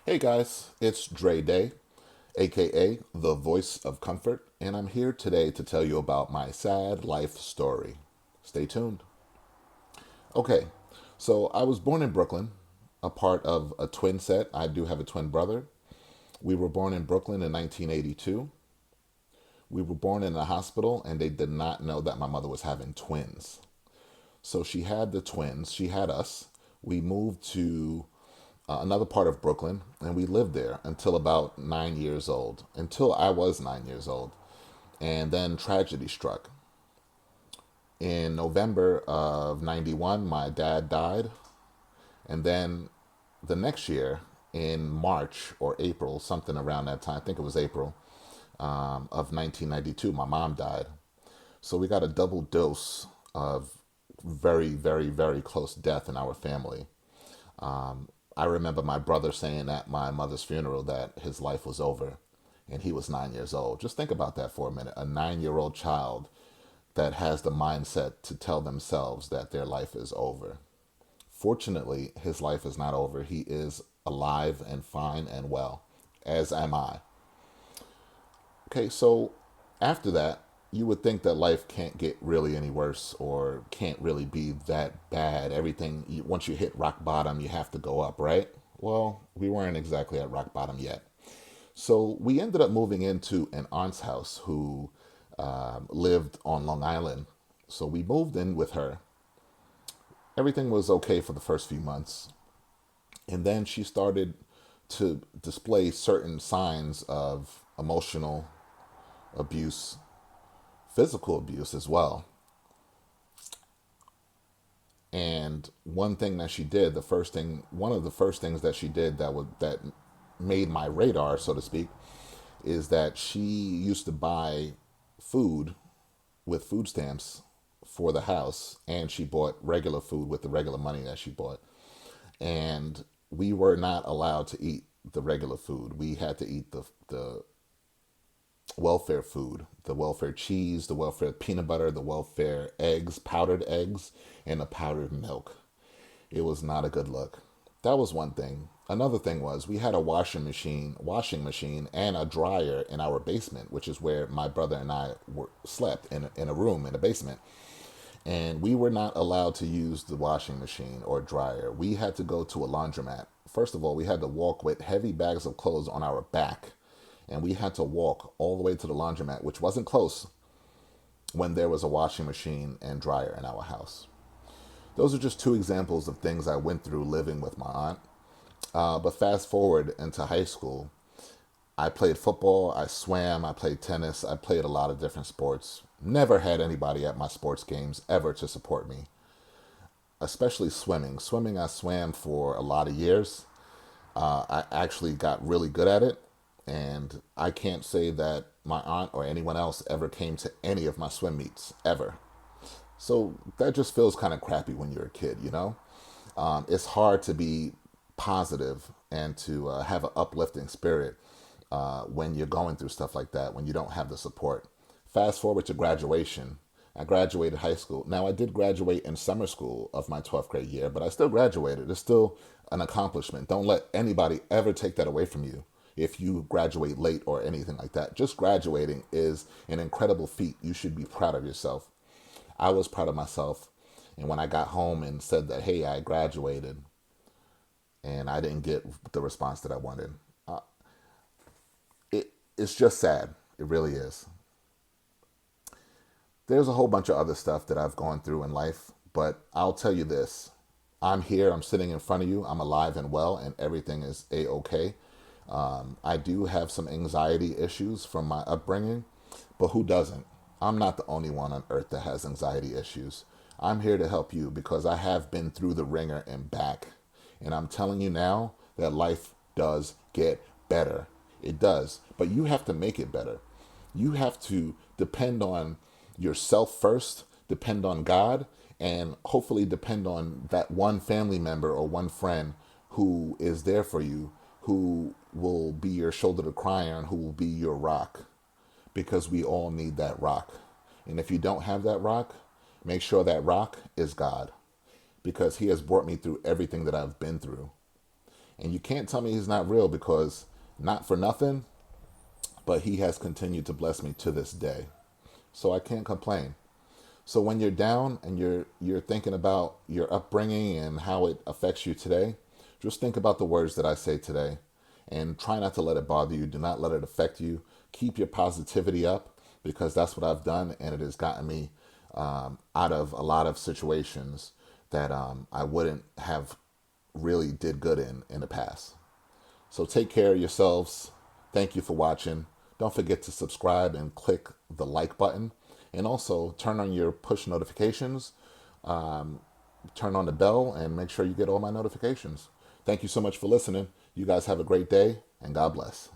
Hey guys, it's Dre Day, aka the voice of comfort, and I'm here today to tell you about my sad life story. Stay tuned. Okay, so I was born in Brooklyn, a part of a twin set. I do have a twin brother. We were born in Brooklyn in 1982. We were born in a hospital, and they did not know that my mother was having twins. So she had the twins, she had us. We moved to another part of Brooklyn, and we lived there until about 9 years old, until I was 9 years old. And then tragedy struck. In November of 91, my dad died. And then the next year, in March or April, something around that time, I think it was April of 1992, my mom died. So we got a double dose of very, very, very close death in our family. I remember my brother saying at my mother's funeral that his life was over and he was 9 years old. Just think about that for a minute. A 9 year old child that has the mindset to tell themselves that their life is over. Fortunately, his life is not over. He is alive and fine and well, as am I. Okay, so after that, you would think that life can't get really any worse or can't really be that bad. Once you hit rock bottom, you have to go up, right? Well, we weren't exactly at rock bottom yet. So we ended up moving into an aunt's house who lived on Long Island. So we moved in with her. Everything was okay for the first few months. And then she started to display certain signs of emotional abuse, physical abuse as well. And one thing that she did, one of the first things that she did that made my radar, so to speak, is that she used to buy food with food stamps for the house, and she bought regular food with the regular money that she bought. And we were not allowed to eat the regular food. We had to eat the welfare food, the welfare cheese, the welfare peanut butter, the welfare eggs, powdered eggs, and the powdered milk. It was not a good look. That was one thing. Another thing was we had a washing machine and a dryer in our basement, which is where my brother and I slept in a room in the basement. And we were not allowed to use the washing machine or dryer. We had to go to a laundromat. First of all, we had to walk with heavy bags of clothes on our back, and we had to walk all the way to the laundromat, which wasn't close, when there was a washing machine and dryer in our house. Those are just two examples of things I went through living with my aunt. But fast forward into high school, I played football, I swam, I played tennis, I played a lot of different sports. Never had anybody at my sports games ever to support me, especially swimming. Swimming, I swam for a lot of years. I actually got really good at it, and I can't say that my aunt or anyone else ever came to any of my swim meets, ever. So that just feels kind of crappy when you're a kid, you know? It's hard to be positive and to have an uplifting spirit when you're going through stuff like that, when you don't have the support. Fast forward to graduation. I graduated high school. Now, I did graduate in summer school of my 12th grade year, but I still graduated. It's still an accomplishment. Don't let anybody ever take that away from you if you graduate late or anything like that. Just graduating is an incredible feat. You should be proud of yourself. I was proud of myself. And when I got home and said that, hey, I graduated, and I didn't get the response that I wanted, it's just sad. It really is. There's a whole bunch of other stuff that I've gone through in life, but I'll tell you this. I'm here, I'm sitting in front of you, I'm alive and well, and everything is a okay. I do have some anxiety issues from my upbringing, but who doesn't? I'm not the only one on earth that has anxiety issues. I'm here to help you because I have been through the ringer and back. And I'm telling you now that life does get better. It does. But you have to make it better. You have to depend on yourself first, depend on God, and hopefully depend on that one family member or one friend who is there for you, who will be your shoulder to cry on, who will be your rock. Because we all need that rock. And if you don't have that rock, make sure that rock is God. Because He has brought me through everything that I've been through. And you can't tell me he's not real, because not for nothing, but he has continued to bless me to this day. So I can't complain. So when you're down and you're thinking about your upbringing and how it affects you today, just think about the words that I say today and try not to let it bother you. Do not let it affect you. Keep your positivity up, because that's what I've done, and it has gotten me out of a lot of situations that I wouldn't have really did good in the past. So take care of yourselves. Thank you for watching. Don't forget to subscribe and click the like button. And also turn on your push notifications. Turn on the bell and make sure you get all my notifications. Thank you so much for listening. You guys have a great day, and God bless.